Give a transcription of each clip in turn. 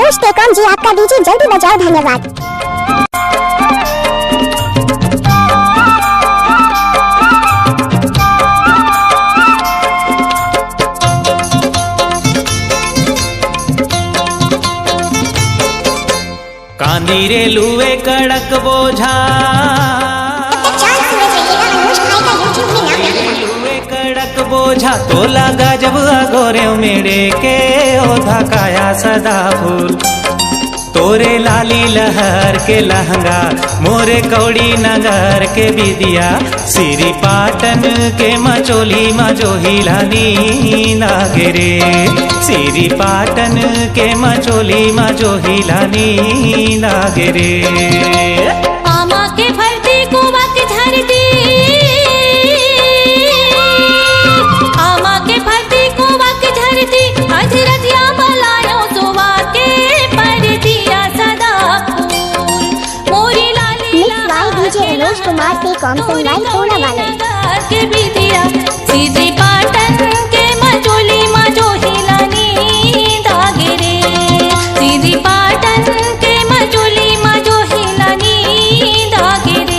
Anush TECOM जी आपका DJ जल्दी बजाओ, धन्यवाद। कांदी रे लुए कड़क बोझा, कड़क बोझा तो लगा जब अगोरे मेरे के ओधा काया सदा फूल। तोरे लाली लहर के लहंगा, मोरे कौड़ी नगर के बिदिया, सिरी पाटन के मचोली मजो हिलानी लागे रे। सिरी पाटन के मचोली मजो हिलानी लागे रे। आमा के फलती कुआ के झरती, आमा के फलती कुआ के झरती, अधरतिया मलायो सुवा के परतिया सदा फूल। मोरी लाली डीजे अनुष कुमार टेकॉम से लाइव होने वाले के बिदिया, सीधी पाटन के मचोली मजो हिलानी दागे रे। सीधी पाटन के मचोली मजो हिलानी दागे रे।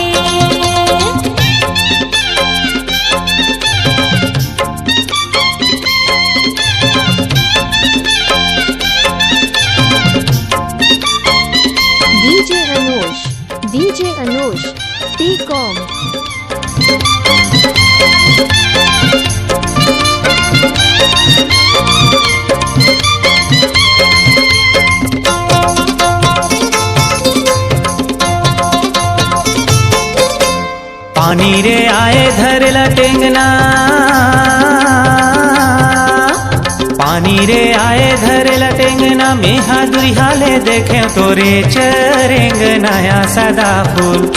DJ Anush TECOM. पानी रे आए धर लटेंगना, पानी रे आए धर लटेंगना, मेहा दुरिहाले देखे तोरे चरेंगनाया सदा फूल।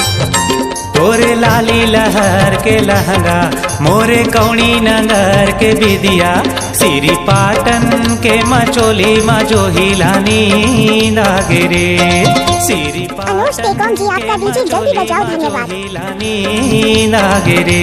तोरे लाली लहर के लहंगा, मोरे कौड़ी नगर के बिदिया, सिरी पाटन के मचोली मजो हिलानी लागे रे। सिरी अनुष टेकॉम जी आपका डीजे जल्दी बजाओ, धन्यवाद। हिलानी लागे रे।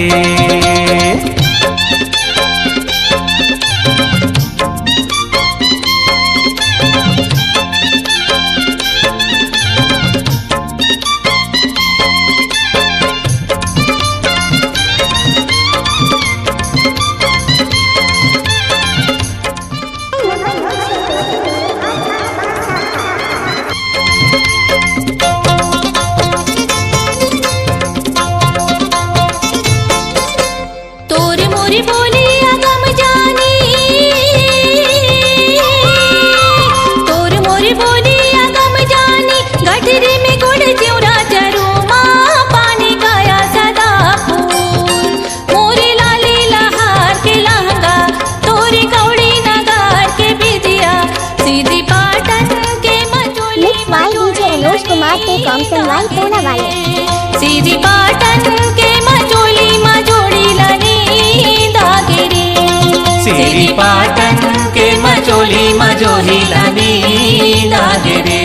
तोरे मोरे बोली अगम जानी, तोरे मोरे बोली अगम जानी, गठरी में गुड़ चिउरा चरूमा, पानी गाया सदा फूल। मोरे लाली लहार के लहंगा, तोरे कौड़ी नगार के बिदिया, सीधी पाटन के मचोली डीजे अनुष कुमार टेकॉम से लाइव होने वाले सीधी पाटन के मचोली मजोड़ी लानी दागे रे। सिरी पाटन के मचोली मजो हिलानी लागे रे।